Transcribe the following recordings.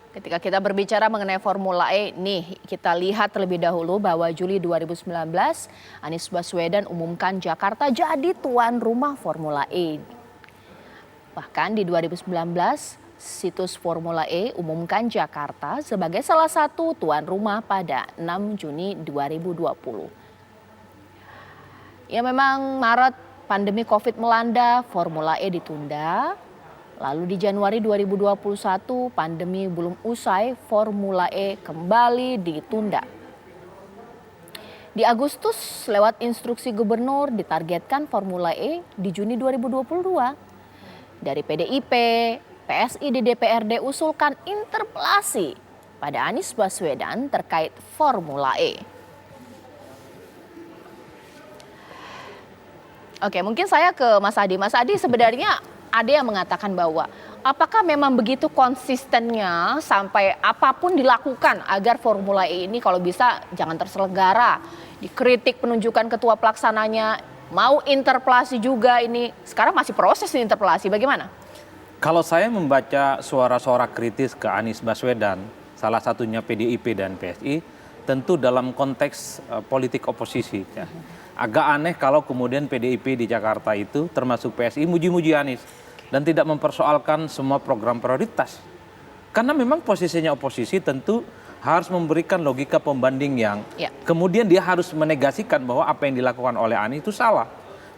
Ketika kita berbicara mengenai Formula E, nih kita lihat terlebih dahulu bahwa Juli 2019 Anies Baswedan umumkan Jakarta jadi tuan rumah Formula E. Bahkan di 2019 situs Formula E umumkan Jakarta sebagai salah satu tuan rumah pada 6 Juni 2020. Ya memang Maret pandemi Covid melanda, Formula E ditunda. Lalu di Januari 2021 pandemi belum usai, Formula E kembali ditunda. Di Agustus lewat instruksi gubernur ditargetkan Formula E di Juni 2022. Dari PDIP, PSI di DPRD usulkan interpelasi pada Anies Baswedan terkait Formula E. Oke, mungkin saya ke Mas Adi. Mas Adi, sebenarnya ada yang mengatakan bahwa apakah memang begitu konsistennya sampai apapun dilakukan agar Formula E ini kalau bisa jangan terselenggara. Dikritik penunjukan ketua pelaksananya, mau interpelasi juga ini. Sekarang masih proses interpelasi, bagaimana? Kalau saya membaca suara-suara kritis ke Anies Baswedan, salah satunya PDIP dan PSI, tentu dalam konteks politik oposisi. Ya. Agak aneh kalau kemudian PDIP di Jakarta itu termasuk PSI muji-muji Anies dan tidak mempersoalkan semua program prioritas. Karena memang posisinya oposisi tentu harus memberikan logika pembanding yang kemudian dia harus menegasikan bahwa apa yang dilakukan oleh Anies itu salah.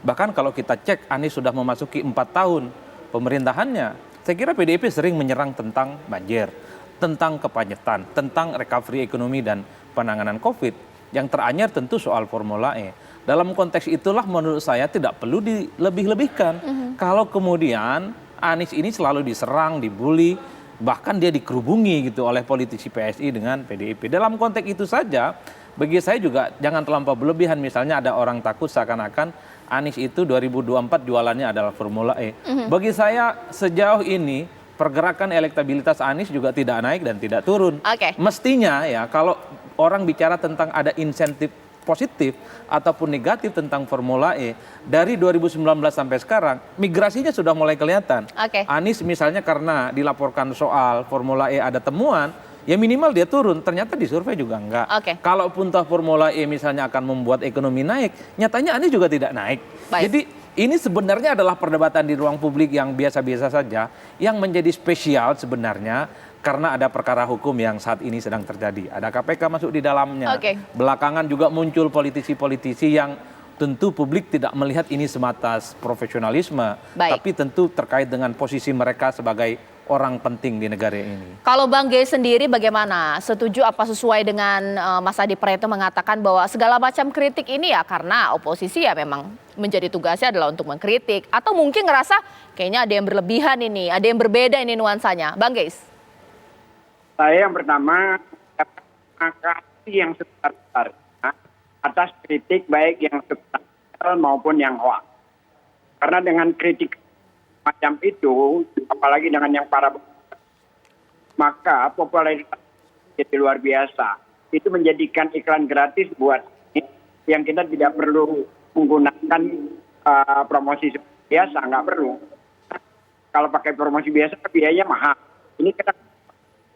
Bahkan kalau kita cek Anies sudah memasuki 4 tahun pemerintahannya, saya kira PDIP sering menyerang tentang banjir, tentang kepancetan, tentang recovery ekonomi dan penanganan COVID. Yang teranyar tentu soal Formula E. Dalam konteks itulah menurut saya tidak perlu dilebih-lebihkan. Kalau kemudian Anies ini selalu diserang, dibully, bahkan dia dikerubungi gitu oleh politisi PSI dengan PDIP. Dalam konteks itu saja, bagi saya juga jangan terlampau berlebihan. Misalnya ada orang takut seakan-akan Anies itu 2024 jualannya adalah Formula E. Bagi saya sejauh ini pergerakan elektabilitas Anies juga tidak naik dan tidak turun. Mestinya ya kalau orang bicara tentang ada insentif positif ataupun negatif tentang Formula E dari 2019 sampai sekarang migrasinya sudah mulai kelihatan. Anies misalnya karena dilaporkan soal Formula E ada temuan, ya minimal dia turun. Ternyata di survei juga enggak. Kalaupun toh Formula E misalnya akan membuat ekonomi naik, nyatanya Anies juga tidak naik. Jadi ini sebenarnya adalah perdebatan di ruang publik yang biasa-biasa saja, yang menjadi spesial sebenarnya karena ada perkara hukum yang saat ini sedang terjadi. Ada KPK masuk di dalamnya. Belakangan juga muncul politisi-politisi yang tentu publik tidak melihat ini semata profesionalisme, tapi tentu terkait dengan posisi mereka sebagai orang penting di negara ini. Kalau Bang Gey sendiri bagaimana? Setuju apa sesuai dengan Mas Adi Praetno mengatakan bahwa segala macam kritik ini ya karena oposisi ya memang menjadi tugasnya adalah untuk mengkritik. Atau mungkin ngerasa kayaknya ada yang berlebihan ini, ada yang berbeda ini nuansanya. Bang Gey? Saya yang pertama, makasih yang sebesar-besarnya atas kritik baik yang substansial maupun yang hoax. Karena dengan kritik macam itu, apalagi dengan yang para maka popularitas jadi luar biasa. Itu menjadikan iklan gratis buat yang kita tidak perlu menggunakan promosi biasa, nggak perlu. Kalau pakai promosi biasa biayanya mahal. Ini kita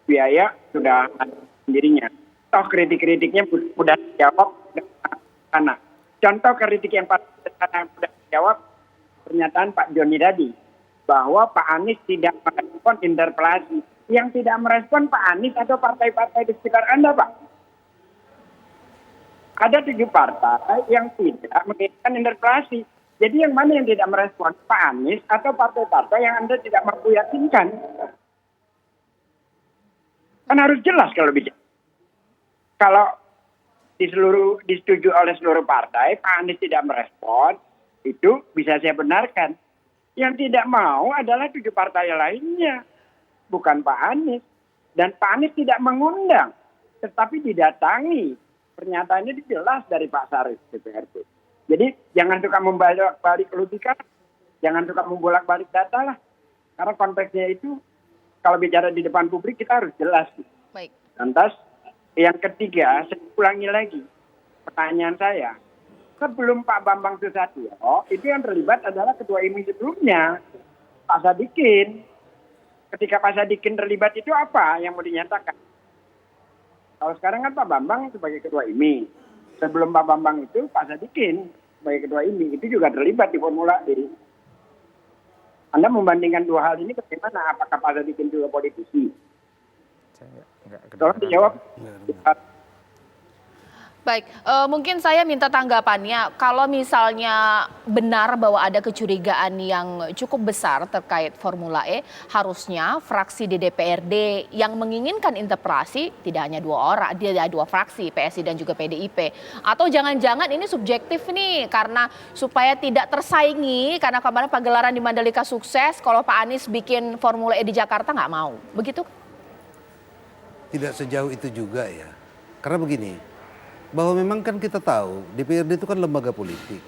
biaya sudah ada sendirinya. Toh kritik-kritiknya mudah dijawab. Contoh kritik yang mudah dijawab pernyataan Pak Joni tadi bahwa Pak Anies tidak merespon interpelasi. Yang tidak merespon Pak Anies atau partai-partai di sekitar Anda, Pak? Ada 7 partai yang tidak menginginkan interpelasi. Jadi yang mana yang tidak merespon? Pak Anies atau partai-partai yang Anda tidak mampu yakinkan? Kan harus jelas kalau bicara. Kalau disetujui oleh seluruh partai, Pak Anies tidak merespon, itu bisa saya benarkan. Yang tidak mau adalah 7 partai lainnya, bukan Pak Anies. Dan Pak Anies tidak mengundang, tetapi didatangi. Pernyataannya jelas dari Pak Sarif DPRD. Jadi jangan suka membolak-balik logika, jangan suka membolak-balik data lah. Karena konteksnya itu kalau bicara di depan publik kita harus jelas. Lantas yang ketiga, saya ulangi lagi pertanyaan saya. Sebelum Pak Bambang Susatyo, itu yang terlibat adalah Ketua IMI sebelumnya, Pak Sadikin. ketika Pak Sadikin terlibat itu apa yang mau dinyatakan? Kalau sekarang kan Pak Bambang sebagai ketua IMI. Sebelum Pak Bambang itu Pak Sadikin sebagai ketua IMI itu juga terlibat di Formula E. Anda membandingkan dua hal ini bagaimana? Apakah Pak Sadikin juga politisi? Tolong dijawab. Baik, mungkin saya minta tanggapannya kalau misalnya benar bahwa ada kecurigaan yang cukup besar terkait Formula E, harusnya fraksi di DPRD yang menginginkan interpelasi tidak hanya dua fraksi, PSI dan juga PDIP. Atau jangan-jangan ini subjektif nih karena supaya tidak tersaingi, karena kemarin pagelaran di Mandalika sukses, kalau Pak Anies bikin Formula E di Jakarta nggak mau, begitu? Tidak sejauh itu juga ya, karena begini. Bahwa memang kan kita tahu DPRD itu kan lembaga politik.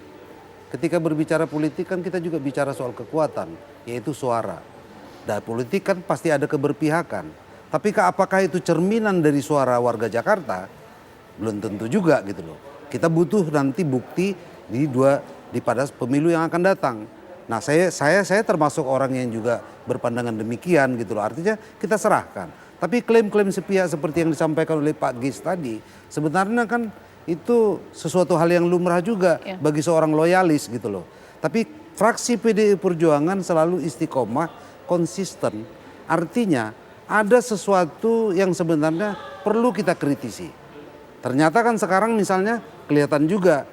Ketika berbicara politik kan kita juga bicara soal kekuatan, yaitu suara. Dan politik kan pasti ada keberpihakan. Tapi apakah itu cerminan dari suara warga Jakarta? Belum tentu juga gitu loh. Kita butuh nanti bukti pada pemilu yang akan datang. Nah saya termasuk orang yang juga berpandangan demikian gitu loh. Artinya kita serahkan. Tapi klaim-klaim sepihak seperti yang disampaikan oleh Pak Gis tadi, sebenarnya kan itu sesuatu hal yang lumrah juga bagi seorang loyalis gitu loh. Tapi fraksi PDI Perjuangan selalu istiqomah, konsisten. Artinya ada sesuatu yang sebenarnya perlu kita kritisi. Ternyata kan sekarang misalnya kelihatan juga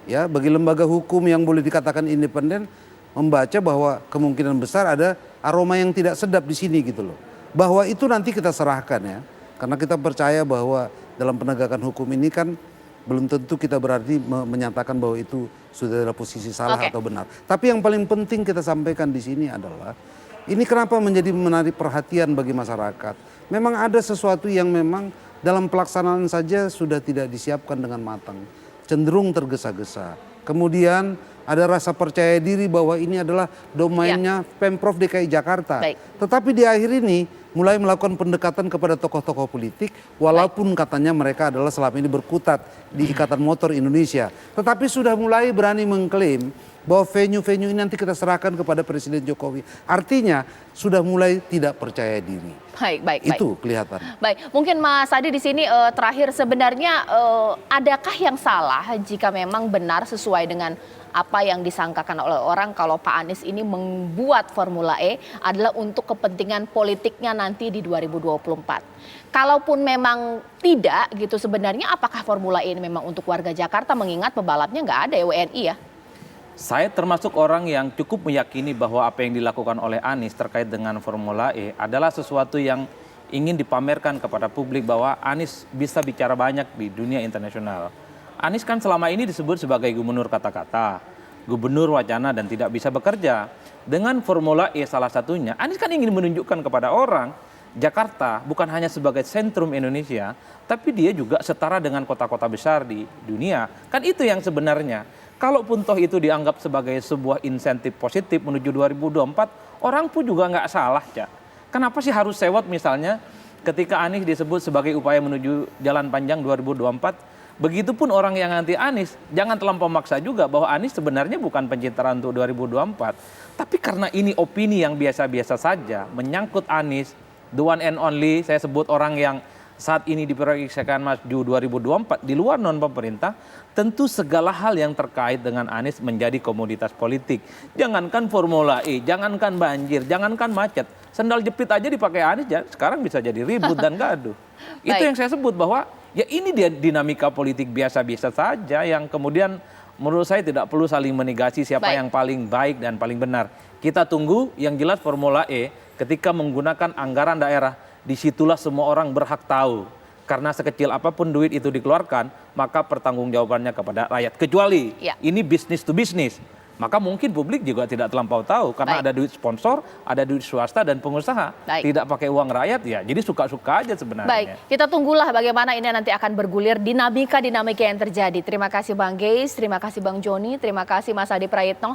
ya bagi lembaga hukum yang boleh dikatakan independen membaca bahwa kemungkinan besar ada aroma yang tidak sedap di sini gitu loh. Bahwa itu nanti kita serahkan ya. Karena kita percaya bahwa dalam penegakan hukum ini kan belum tentu kita berarti menyatakan bahwa itu sudah dalam posisi salah atau benar. Tapi yang paling penting kita sampaikan di sini adalah ini kenapa menjadi menarik perhatian bagi masyarakat. Memang ada sesuatu yang memang dalam pelaksanaan saja sudah tidak disiapkan dengan matang. Cenderung tergesa-gesa. Kemudian ada rasa percaya diri bahwa ini adalah domainnya Pemprov DKI Jakarta. Baik. Tetapi di akhir ini mulai melakukan pendekatan kepada tokoh-tokoh politik walaupun katanya mereka adalah selama ini berkutat di Ikatan Motor Indonesia. Tetapi sudah mulai berani mengklaim bahwa venue-venue ini nanti kita serahkan kepada Presiden Jokowi. Artinya sudah mulai tidak percaya diri. Baik. Itu kelihatan. Baik, mungkin Mas Adi di sini terakhir sebenarnya adakah yang salah jika memang benar sesuai dengan apa yang disangkakan oleh orang kalau Pak Anies ini membuat Formula E adalah untuk kepentingan politiknya nanti di 2024. Kalaupun memang tidak gitu sebenarnya apakah Formula E ini memang untuk warga Jakarta mengingat pebalapnya nggak ada ya WNI ya? Saya termasuk orang yang cukup meyakini bahwa apa yang dilakukan oleh Anies terkait dengan Formula E adalah sesuatu yang ingin dipamerkan kepada publik bahwa Anies bisa bicara banyak di dunia internasional. Anies kan selama ini disebut sebagai gubernur kata-kata, gubernur wacana dan tidak bisa bekerja. Dengan Formula E salah satunya, Anies kan ingin menunjukkan kepada orang Jakarta bukan hanya sebagai sentrum Indonesia, tapi dia juga setara dengan kota-kota besar di dunia. Kan itu yang sebenarnya. Kalaupun toh itu dianggap sebagai sebuah insentif positif menuju 2024, orang pun juga nggak salah, Cak. Kenapa sih harus sewot misalnya ketika Anies disebut sebagai upaya menuju jalan panjang 2024? Begitupun orang yang anti Anies, jangan terlampau maksa juga bahwa Anies sebenarnya bukan pencitraan untuk 2024. Tapi karena ini opini yang biasa-biasa saja, menyangkut Anies, the one and only, saya sebut orang yang saat ini diproyeksikan maju 2024 di luar non pemerintah, tentu segala hal yang terkait dengan Anies menjadi komoditas politik. Jangankan Formula E, jangankan banjir, jangankan macet, sendal jepit aja dipakai Anies, sekarang bisa jadi ribut dan gaduh. Itu yang saya sebut bahwa ya ini dia dinamika politik biasa-biasa saja yang kemudian menurut saya tidak perlu saling menegasi siapa yang paling baik dan paling benar. Kita tunggu yang jelas Formula E ketika menggunakan anggaran daerah, disitulah semua orang berhak tahu. Karena sekecil apapun duit itu dikeluarkan, maka pertanggungjawabannya kepada rakyat. Kecuali ini bisnis to bisnis. Maka mungkin publik juga tidak terlampau tahu karena ada duit sponsor, ada duit swasta dan pengusaha. Tidak pakai uang rakyat ya. Jadi suka-suka aja sebenarnya. Baik, kita tunggulah bagaimana ini nanti akan bergulir dinamika yang terjadi. Terima kasih Bang Geis, terima kasih Bang Joni, terima kasih Mas Adi Prayitno.